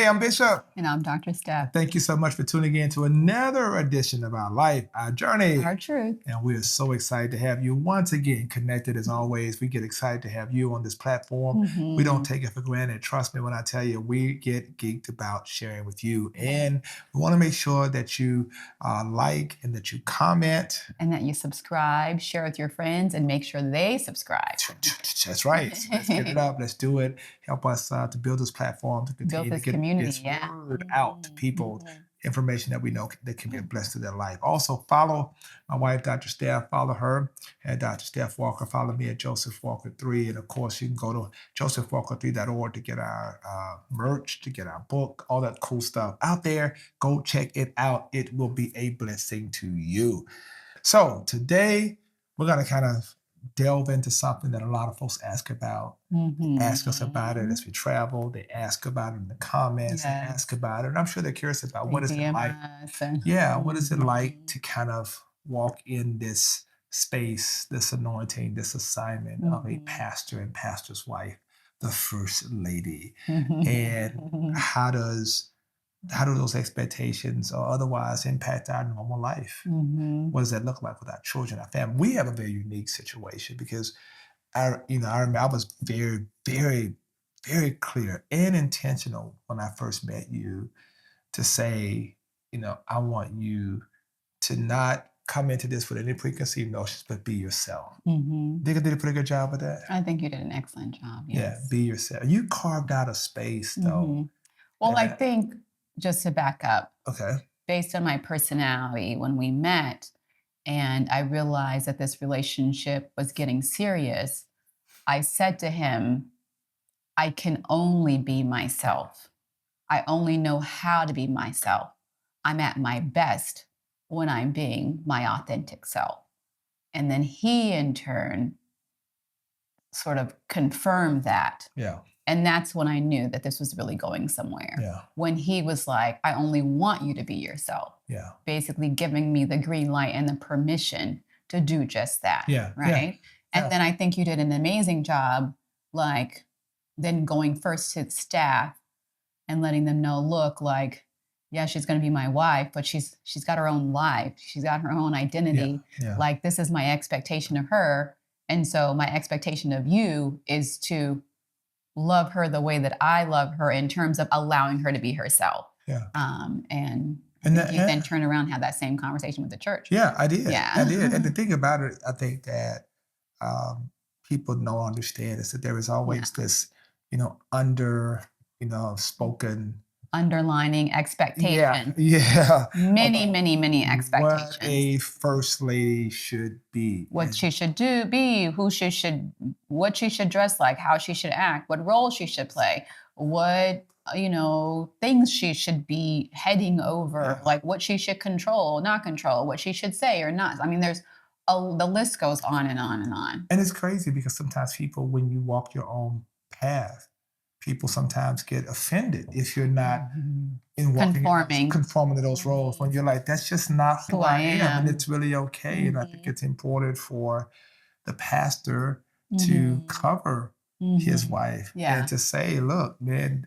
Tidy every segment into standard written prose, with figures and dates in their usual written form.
I'm Bishop. And I'm Dr. Steph. Thank you so much for tuning in to another edition of Our Life, Our Journey. Our truth. And we are so excited to have you once again connected as always. We get excited to have you on this platform. Mm-hmm. We don't take it for granted. Trust me when I tell you, we get geeked about sharing with you. And we want to make sure that you like and that you comment. And that you subscribe, share with your friends, and make sure they subscribe. That's right. So let's get it up. Let's do it. Help us to build this platform, to continue to get this word out to people, information that we know that can be a blessing to their life. Also, follow my wife, Dr. Steph. Follow her at Dr. Steph Walker. Follow me at Joseph Walker 3. And of course, you can go to josephwalker3.org to get our merch, to get our book, all that cool stuff out there. Go check it out. It will be a blessing to you. So today, we're going to kind of delve into something that a lot of folks ask about. Ask us about it as we travel. They ask about it in the comments. They ask about it. And I'm sure they're curious about what is it like. What is it like to kind of walk in this space, this anointing, this assignment of a pastor and pastor's wife, the first lady. And how do those expectations or otherwise impact our normal life? What does that look like with our children, our family? We have a very unique situation because I remember I was very, very, very clear and intentional when I first met you to say, I want you to not come into this with any preconceived notions, but be yourself. Think I did a pretty good job with that? I think you did an excellent job. Yes. Yeah, be yourself. You carved out a space, though. Well, I think, just to back up, okay, based on my personality, when we met and I realized that this relationship was getting serious, I said to him, I can only be myself. I only know how to be myself. I'm at my best when I'm being my authentic self. And then he, in turn, sort of confirmed that. Yeah. And that's when I knew that this was really going somewhere. Yeah. When he was like, I only want you to be yourself. Yeah. Basically giving me the green light and the permission to do just that. Yeah. Right. Yeah. And then I think you did an amazing job, like then going first to staff and letting them know, look, like, yeah, she's going to be my wife, but she's got her own life. She's got her own identity. Yeah. Like, this is my expectation of her. And so my expectation of you is to love her the way that I love her in terms of allowing her to be herself. Yeah. And you then turn around and have that same conversation with the church. Yeah, I did. Yeah. I did. And the thing about it, I think that people don't understand is that there is always this, spoken underlining expectation. Yeah. Many expectations. What a first lady should be. What she should be, what she should dress like, how she should act, what role she should play, what, things she should be heading over, like what she should control, not control, what she should say or not. I mean, the list goes on and on and on. And it's crazy because sometimes people, when you walk your own path, people sometimes get offended if you're not conforming to those roles. When you're like, that's just not who I am. And it's really okay. And I think it's important for the pastor to cover his wife and to say, look, man,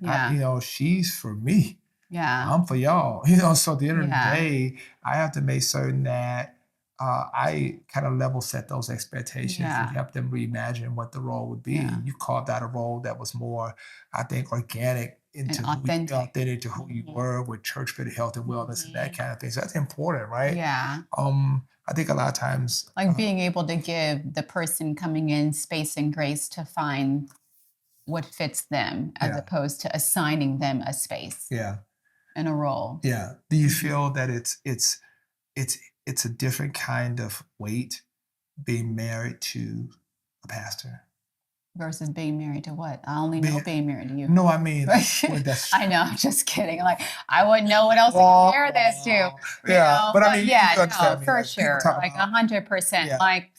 she's for me. Yeah. I'm for y'all. So at the end of the day, I have to make certain that I kind of level set those expectations and help them reimagine what the role would be. Yeah. You carved out a role that was more, I think, organic into authentic to who you were with church, fit, health, and wellness and that kind of thing. So that's important, right? Yeah. I think a lot of times, like being able to give the person coming in space and grace to find what fits them, as opposed to assigning them a space. Yeah. And a role. Yeah. Do you feel that it's a different kind of weight being married to a pastor? Versus being married to what? I only know being married to you. No, I mean, I know, I'm just kidding. Like, I wouldn't know what else to compare this to. But I mean, for sure. Like 100%. Like,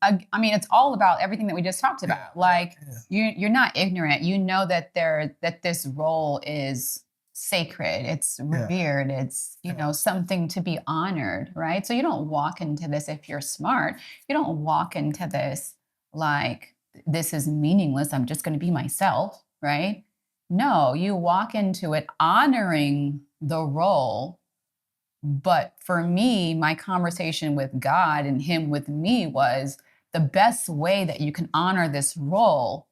I mean, it's all about everything that we just talked about. Like, you're not ignorant. You know that this role is sacred, it's revered, it's something to be honored, right? So you don't walk into this if you're smart. You don't walk into this like, this is meaningless, I'm just going to be myself, right? No, you walk into it honoring the role. But for me, my conversation with God and Him with me was the best way that you can honor this role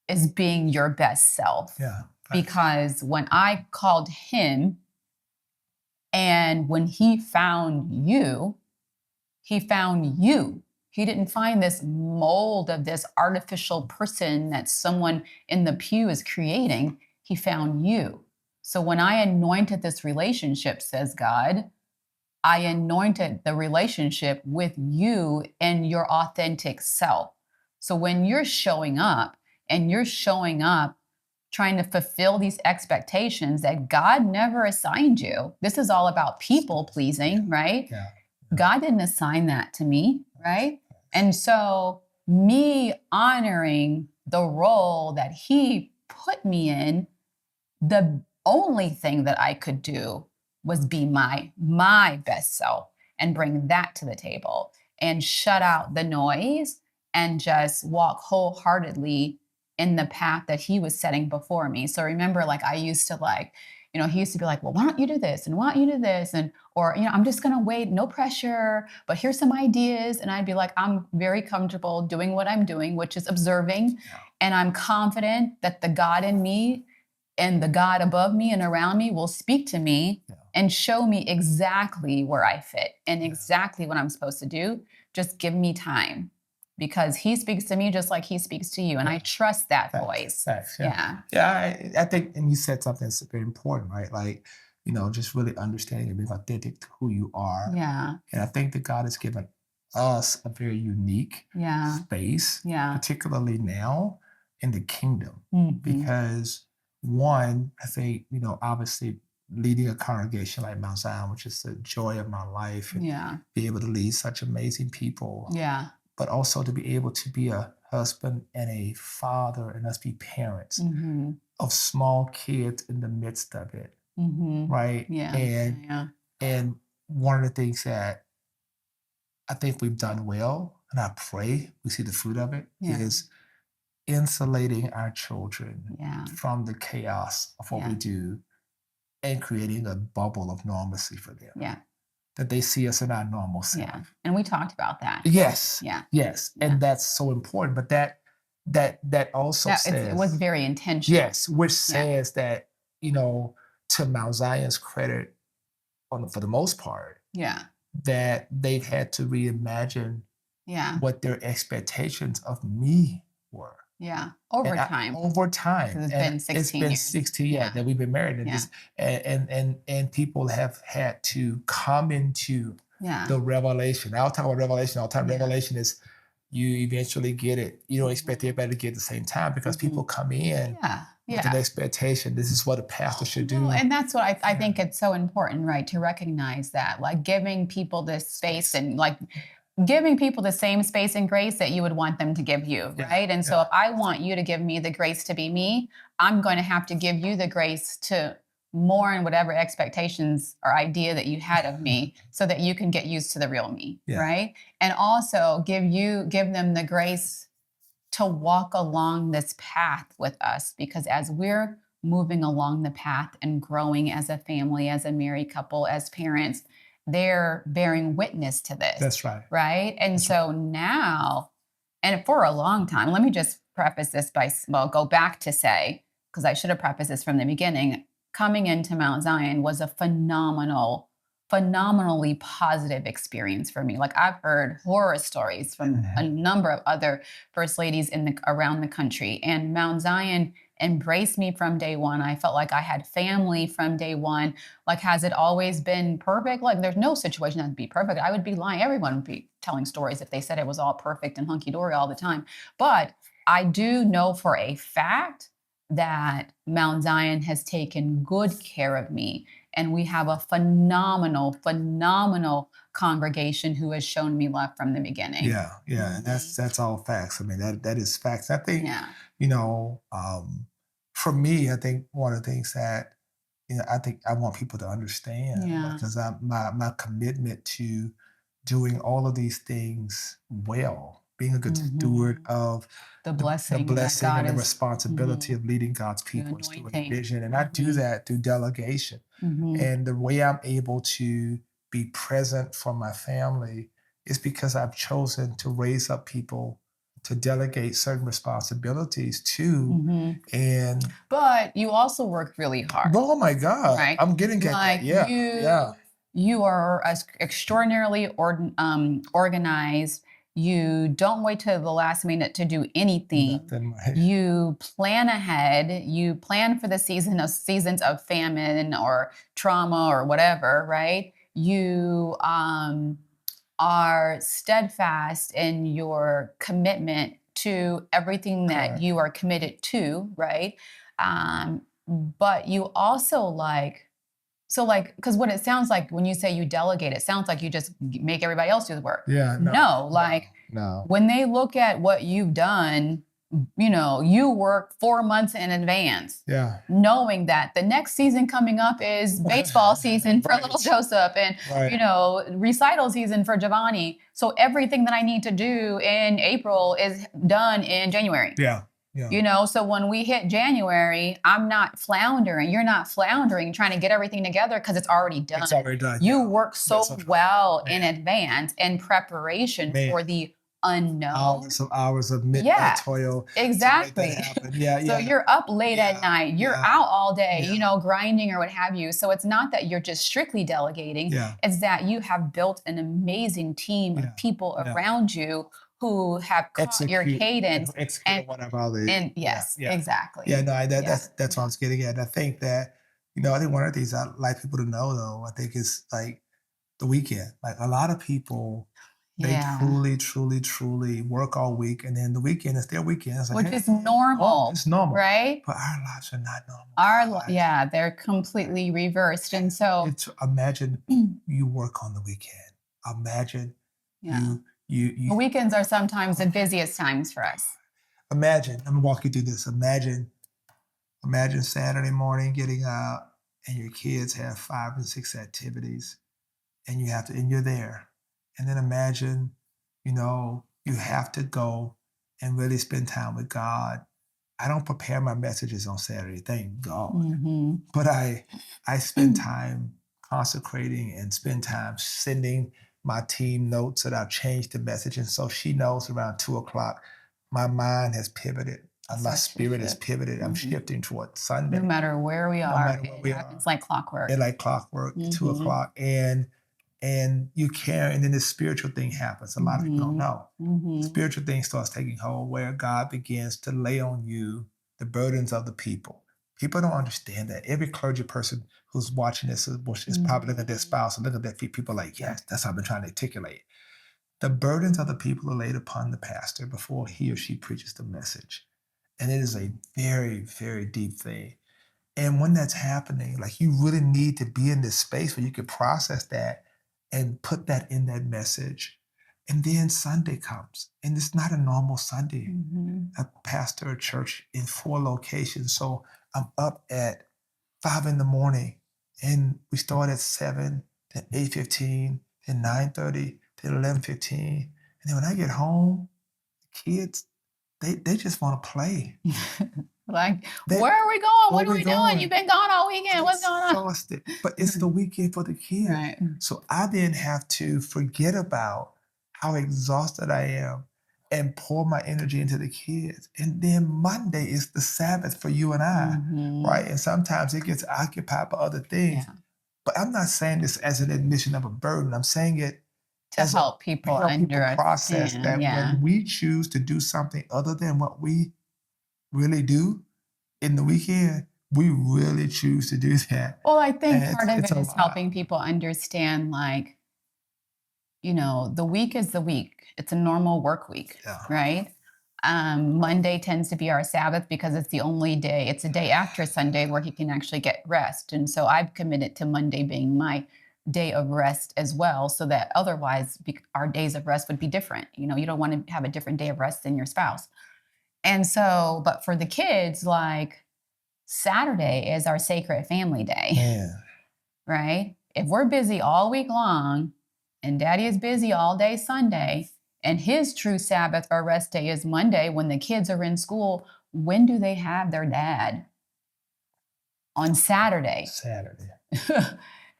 is being your best self. Yeah. Because when I called Him and when He found you, He found you. He didn't find this mold of this artificial person that someone in the pew is creating. He found you. So when I anointed this relationship, says God, I anointed the relationship with you and your authentic self. So when you're showing up and you're showing up trying to fulfill these expectations that God never assigned you, this is all about people pleasing, right? Yeah. God didn't assign that to me, right? And so me honoring the role that He put me in, the only thing that I could do was be my best self and bring that to the table and shut out the noise and just walk wholeheartedly in the path that He was setting before me. So remember, like I used to He used to be like, well, why don't you do this? And why don't you do this? And, or, I'm just going to wait, no pressure, but here's some ideas. And I'd be like, I'm very comfortable doing what I'm doing, which is observing. Yeah. And I'm confident that the God in me and the God above me and around me will speak to me and show me exactly where I fit and exactly what I'm supposed to do. Just give me time, because He speaks to me just like He speaks to you. And I trust that voice. Facts, Yeah. Yeah, I think, and you said something that's very important, right? Like, just really understanding and being authentic to who you are. Yeah. And I think that God has given us a very unique space, particularly now in the kingdom. Because one, I think, obviously leading a congregation like Mount Zion, which is the joy of my life, and be able to lead such amazing people. Yeah. But also to be able to be a husband and a father and us be parents of small kids in the midst of it. Right. Yeah. And one of the things that I think we've done well, and I pray we see the fruit of it, is insulating our children from the chaos of what we do and creating a bubble of normalcy for them. Yeah. That they see us in our normal self. Yeah. And we talked about that. Yes. Yeah. Yes. And that's so important. But that also says it was very intentional. Yes, which says that, to Mount Zion's credit, for the most part, that they've had to reimagine what their expectations of me were. Yeah. Over time. Over time. It's been 16 It's been years. 16 years that we've been married. And people have had to come into the revelation. I'll talk about revelation all the time. Revelation is you eventually get it. You don't expect everybody to get it at the same time, because people come in with an expectation. This is what a pastor should do. And that's what I think it's so important, right? To recognize that, like giving people this space and like giving people the same space and grace that you would want them to give you, right? And so if I want you to give me the grace to be me, I'm going to have to give you the grace to mourn whatever expectations or idea that you had of me, so that you can get used to the real me, right? And also give them the grace to walk along this path with us, because as we're moving along the path and growing as a family, as a married couple, as parents, they're bearing witness to this. That's right. Right? And so now, and for a long time, let me just preface this go back to say, because I should have prefaced this from the beginning, coming into Mount Zion was a phenomenally positive experience for me. Like I've heard horror stories from a number of other first ladies around the country, and Mount Zion embraced me from day one. I felt like I had family from day one. Like, has it always been perfect? Like, there's no situation that would be perfect. I would be lying. Everyone would be telling stories if they said it was all perfect and hunky-dory all the time. But I do know for a fact that Mount Zion has taken good care of me. And we have a phenomenal congregation who has shown me love from the beginning. Yeah. And that's all facts. I mean, that is facts. I think, for me, I think one of the things that, I think I want people to understand, because my commitment to doing all of these things well being a good steward of the blessing and the responsibility of leading God's people and stewarding vision. And I do that through delegation. And the way I'm able to be present for my family is because I've chosen to raise up people to delegate certain responsibilities to. And but you also work really hard. Oh my God. Right? I'm getting at that. Yeah. You are extraordinarily organized. You don't wait till the last minute to do anything. Nothing, right. You plan ahead. You plan for the seasons of famine or trauma or whatever, right? You are steadfast in your commitment to everything that you are committed to, right? But you also because what it sounds like when you say you delegate, it sounds like you just make everybody else do the work. Yeah. No. When they look at what you've done, you work 4 months in advance. Yeah. Knowing that the next season coming up is baseball season for little Joseph and, recital season for Giovanni. So everything that I need to do in April is done in January. Yeah. So when we hit January, I'm not floundering. You're not floundering trying to get everything together because it's already done. It's already done. You work so well in advance in preparation for the unknown. Hours of midnight toil. Exactly. So you're up late at night. You're out all day, grinding or what have you. So it's not that you're just strictly delegating. It's that you have built an amazing team of people around you who have caught your cadence and whatever. Exactly. Yeah, no, that's what I was getting at. I think that, I think one of the things I'd like people to know though, I think is like the weekend. Like a lot of people, they truly work all week, and then the weekend is their weekend. It's like, which is normal. It's normal. Right? But our lives are not normal. They're completely reversed. And so imagine you work on the weekend. Imagine the weekends are sometimes the busiest times for us. Imagine, I'm gonna walk you through this. Imagine Saturday morning getting out and your kids have 5 and 6 activities and you're there. And then imagine, you have to go and really spend time with God. I don't prepare my messages on Saturday, thank God. But I spend time consecrating and spend time sending my team notes that I've changed the message. And so she knows around 2:00, my mind has pivoted. My spirit has pivoted. I'm shifting toward Sunday. No matter where we are. It's like clockwork. It's like clockwork, 2:00. And you care, and then this spiritual thing happens. A lot of people don't know. Spiritual thing starts taking hold where God begins to lay on you the burdens of the people. People don't understand that. Every clergy person who's watching this is probably looking at their spouse and looking at their feet. People are like, yes, that's how I've been trying to articulate. The burdens of the people are laid upon the pastor before he or she preaches the message. And it is a very, very deep thing. And when that's happening, like you really need to be in this space where you can process that and put that in that message. And then Sunday comes, and it's not a normal Sunday. I pastor a church in 4 locations. So I'm up at 5 a.m, and we start at 7, then 8:15, then 9:30, then 11:15. And then when I get home, the kids, they just want to play. Like, where are we going? What are we doing? You've been gone all weekend. What's going on? Exhausted. But it's the weekend for the kids. Right. So I then have to forget about how exhausted I am and pour my energy into the kids. And then Monday is the Sabbath for you and I, right? And sometimes it gets occupied by other things. Yeah. But I'm not saying this as an admission of a burden. I'm saying it to help people process that when we choose to do something other than what we really do in the weekend, we really choose to do that. Well, I think part of it is helping people understand, like, the week is the week. It's a normal work week, right? Monday tends to be our Sabbath because it's the only day. It's a day after Sunday where he can actually get rest. And so I've committed to Monday being my day of rest as well, so that otherwise our days of rest would be different. You don't want to have a different day of rest than your spouse. And so, but for the kids, like Saturday is our sacred family day, right? If we're busy all week long and daddy is busy all day Sunday, And his true Sabbath or rest day is Monday when the kids are in school. When do they have their dad? On Saturday.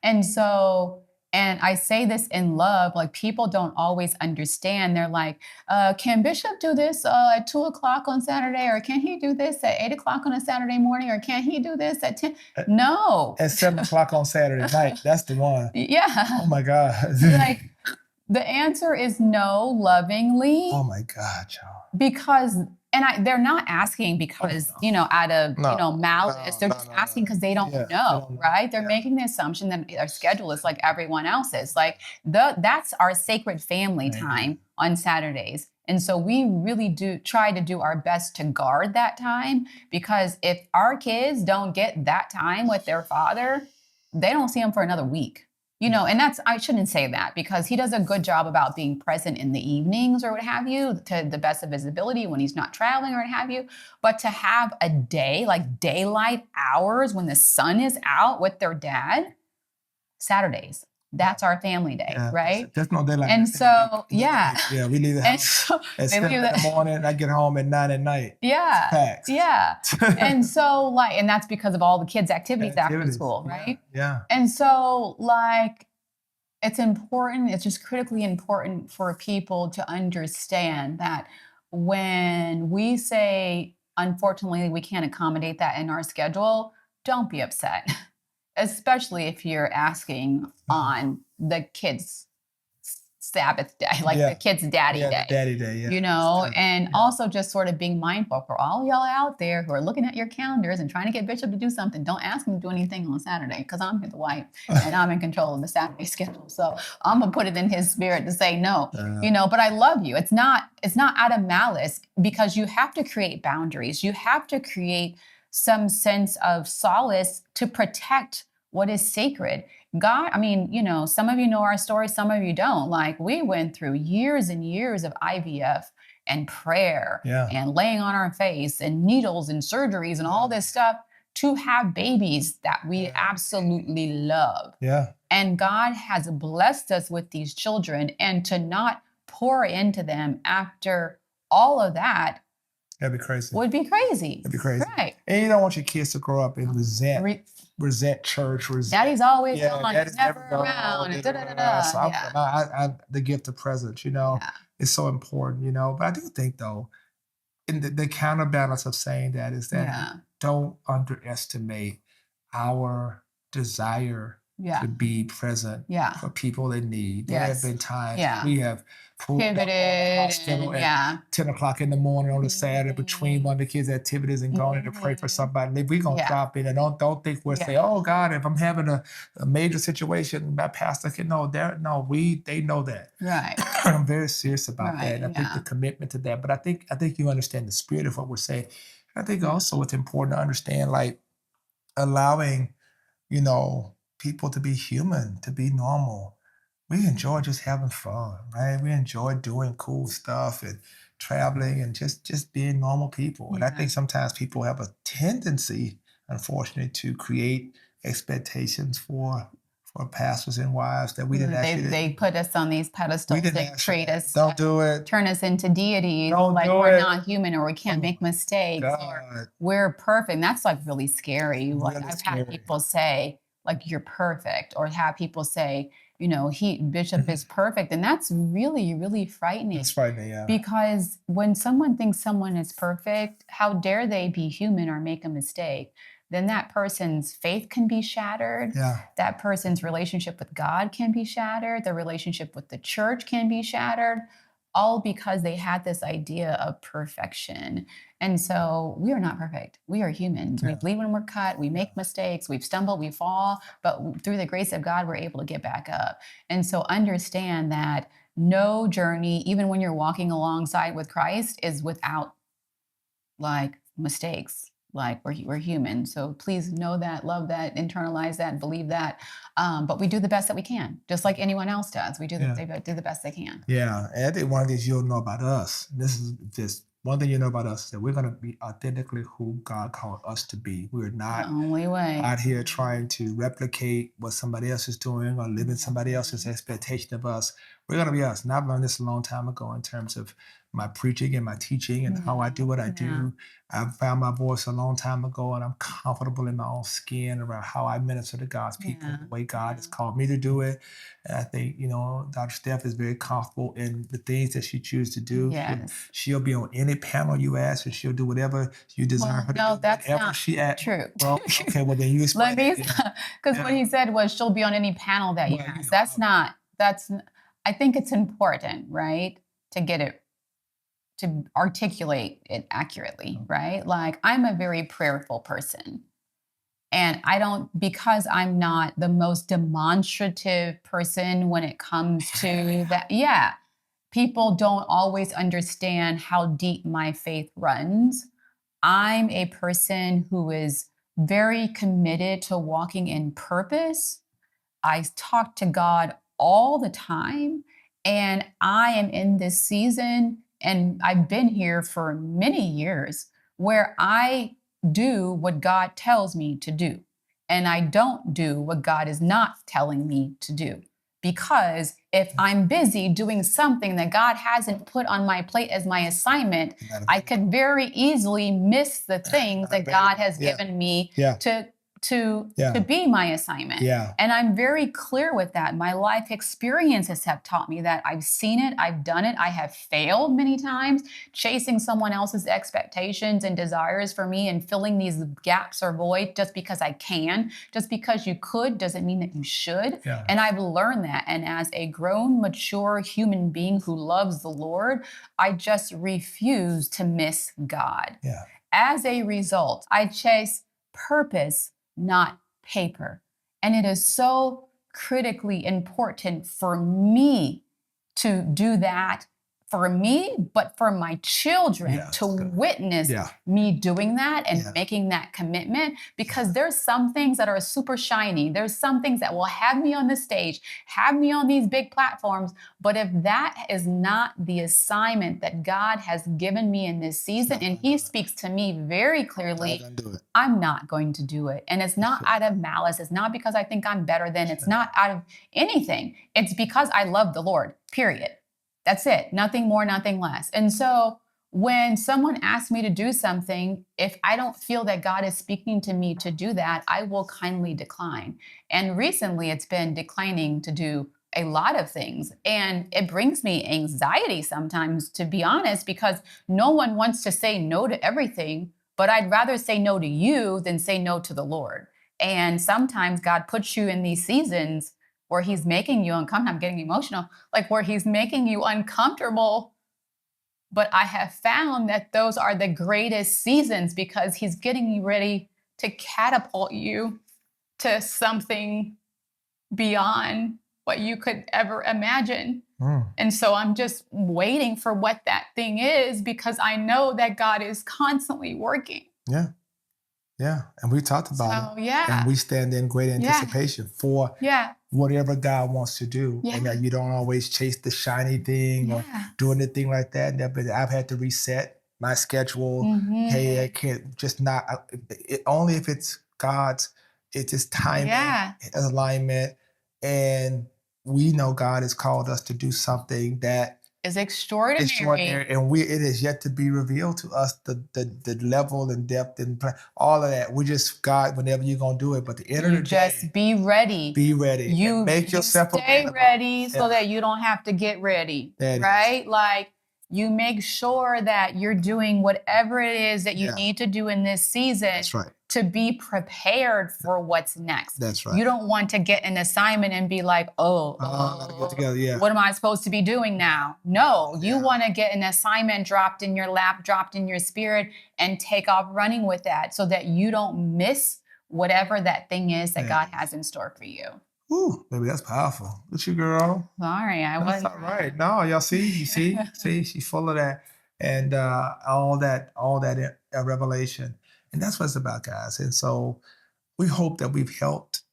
And so, and I say this in love, like people don't always understand. They're like, can Bishop do this at 2:00 on Saturday? Or can he do this at 8:00 on a Saturday morning? Or can he do this at 10? No. At 7:00 on Saturday night. That's the one. Yeah. Oh my God. Like the answer is no, lovingly. Oh my God, y'all. Because they're not asking because, out of, malice. They're just asking because they don't know, right? They're making the assumption that their schedule is like everyone else's. Like that's our sacred family time on Saturdays. And so we really do try to do our best to guard that time, because if our kids don't get that time with their father, they don't see him for another week. And I shouldn't say that, because he does a good job about being present in the evenings or what have you, to the best of his ability when he's not traveling or what have you. But to have a day, like daylight hours when the sun is out with their dad, Saturdays, that's our family day, right? There's no daylight. And so, we leave the house at 7 in the morning. I get home at 9 at night. Yeah. Facts. Yeah. And so and that's because of all the kids' activities after school, right? Yeah. And so it's important, it's just critically important for people to understand that when we say, unfortunately, we can't accommodate that in our schedule, don't be upset. Especially if you're asking on the kids' Sabbath day, the kids' daddy day. Daddy day, and also just sort of being mindful for all y'all out there who are looking at your calendars and trying to get Bishop to do something. Don't ask him to do anything on Saturday, because I'm his wife and I'm in control of the Saturday schedule. So I'm gonna put it in his spirit to say no, but I love you. It's not out of malice, because you have to create boundaries. You have to create some sense of solace to protect what is sacred. God, some of you know our story, some of you don't. Like, we went through years and years of IVF and prayer and laying on our face and needles and surgeries and all this stuff to have babies that we absolutely love. Yeah. And God has blessed us with these children, and to not pour into them after all of that, that'd be crazy. Would be crazy. That'd be crazy. Right. And you don't want your kids to grow up and resent church. Daddy's always gone. Daddy's never never around. So I the gift of presence, is so important, But I do think, though, in the counterbalance of saying that is that don't underestimate our desire to be present for people in need. There have been times we have pivoted at 10 o'clock in the morning on a Saturday between one of the kids' activities and going in to pray for somebody. We're going to drop in, and don't think we're saying, oh God, if I'm having a major situation, my pastor can know. They know that. Right. I'm very serious about that. And I think the commitment to that. But I think you understand the spirit of what we're saying. I think also it's important to understand, allowing, people to be human, to be normal. We enjoy just having fun, right? We enjoy doing cool stuff and traveling and just being normal people. And I think sometimes people have a tendency, unfortunately, to create expectations for pastors and wives that we didn't actually. They put us on these pedestals. They create us. Don't do it. Turn us into deities. We're not human, or we can't make mistakes. Or we're perfect. And that's really scary. I've had people say, you're perfect, or have people say, Bishop is perfect. And that's really, really frightening. It's frightening, yeah. Because when someone thinks someone is perfect, how dare they be human or make a mistake? Then that person's faith can be shattered. Yeah. That person's relationship with God can be shattered. Their relationship with the church can be shattered, all because they had this idea of perfection. And so we are not perfect. We are humans. We bleed when we're cut. We make mistakes. We've stumbled. We fall. But through the grace of God, we're able to get back up. And so understand that no journey, even when you're walking alongside with Christ, is without mistakes. We're human. So please know that, love that, internalize that, believe that. But we do the best that we can, just like anyone else does. They do the best they can. Yeah. And I think one of these you'll know about us. This is just one thing you know about us, is that we're going to be authentically who God called us to be. We're not the only way out here trying to replicate what somebody else is doing or live in somebody else's expectation of us. we're going to be us. And I've learned this a long time ago in terms of my preaching and my teaching and how I do what I do. I found my voice a long time ago, and I'm comfortable in my own skin around how I minister to God's people, the way God has called me to do it. And I think, Dr. Steph is very comfortable in the things that she chooses to do. Yes. She'll be on any panel you ask, and she'll do whatever you desire her to do. No, that's Whatever not she asks. true. Well, okay, well then you explain. Because what he said was she'll be on any panel that you ask. I think it's important, right, to get it, to articulate it accurately, right? Like, I'm a very prayerful person. And because I'm not the most demonstrative person when it comes to that. Yeah. People don't always understand how deep my faith runs. I'm a person who is very committed to walking in purpose. I talk to God all the time, and I am in this season, and I've been here for many years, where I do what God tells me to do, and I don't do what God is not telling me to do. Because if I'm busy doing something that God hasn't put on my plate as my assignment, I could very easily miss the things that God has given me to be my assignment. And I'm very clear with that. My life experiences have taught me that. I've seen it, I've done it, I have failed many times chasing someone else's expectations and desires for me and filling these gaps or void just because I can. Just because you could doesn't mean that you should. And I've learned that. And as a grown, mature human being who loves the Lord, I just refuse to miss God. As a result, I chase purpose, not paper. And it is so critically important for me to do that for me, but for my children to witness me doing that and making that commitment, because there's some things that are super shiny. There's some things that will have me on the stage, have me on these big platforms. But if that is not the assignment that God has given me in this season, and he speaks to me very clearly, I'm not going to do it. And it's not out of malice. It's not because I think I'm better than. It's not out of anything. It's because I love the Lord, period. That's it. Nothing more, nothing less. And so when someone asks me to do something, if I don't feel that God is speaking to me to do that, I will kindly decline. And recently it's been declining to do a lot of things. And it brings me anxiety sometimes, to be honest, because no one wants to say no to everything, but I'd rather say no to you than say no to the Lord. And sometimes God puts you in these seasons where he's making you uncomfortable. I'm getting emotional, like where he's making you uncomfortable. But I have found that those are the greatest seasons, because he's getting you ready to catapult you to something beyond what you could ever imagine. And so I'm just waiting for what that thing is, because I know that God is constantly working. And we talked about it. And we stand in great anticipation for whatever God wants to do. And that you don't always chase the shiny thing or do anything like that. But I've had to reset my schedule. Hey, I can't just not, only if it's God's, it's his timing, alignment. And we know God has called us to do something that is extraordinary. And it is yet to be revealed to us, the level and depth and all of that. We just, God, whenever you're going to do it. But the end of the day, just be ready. Be ready. You make yourself stay ready so that you don't have to get ready. Right? Like, you make sure that you're doing whatever it is that you need to do in this season to be prepared for what's next. You don't want to get an assignment and be like, what am I supposed to be doing now? No, you want to get an assignment dropped in your lap, dropped in your spirit, and take off running with that, so that you don't miss whatever that thing is that God has in store for you. Ooh, baby, that's powerful. Look you, girl. Sorry, I wasn't. That's all right. No, y'all see, she's full of that, and all that revelation, and that's what it's about, guys. And so we hope that we've helped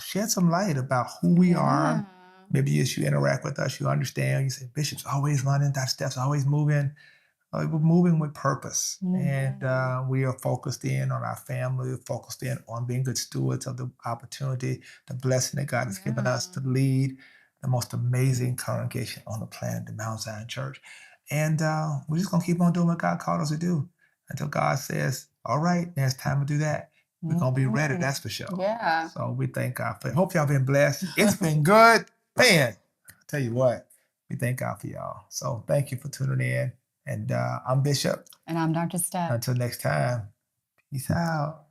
shed some light about who we are. Maybe as you interact with us, you understand. You say, Bishop's always running, Dr. Steph's always moving. We're moving with purpose, and we are focused in on our family. We're focused in on being good stewards of the opportunity, the blessing that God has given us to lead the most amazing congregation on the planet, the Mount Zion Church. And we're just going to keep on doing what God called us to do until God says, all right, now it's time to do that. We're going to be ready, that's for sure. Yeah. So we thank God for it. Hope y'all been blessed. It's been good. Man, I'll tell you what, we thank God for y'all. So thank you for tuning in. And I'm Bishop. And I'm Dr. Steph. Until next time, peace out.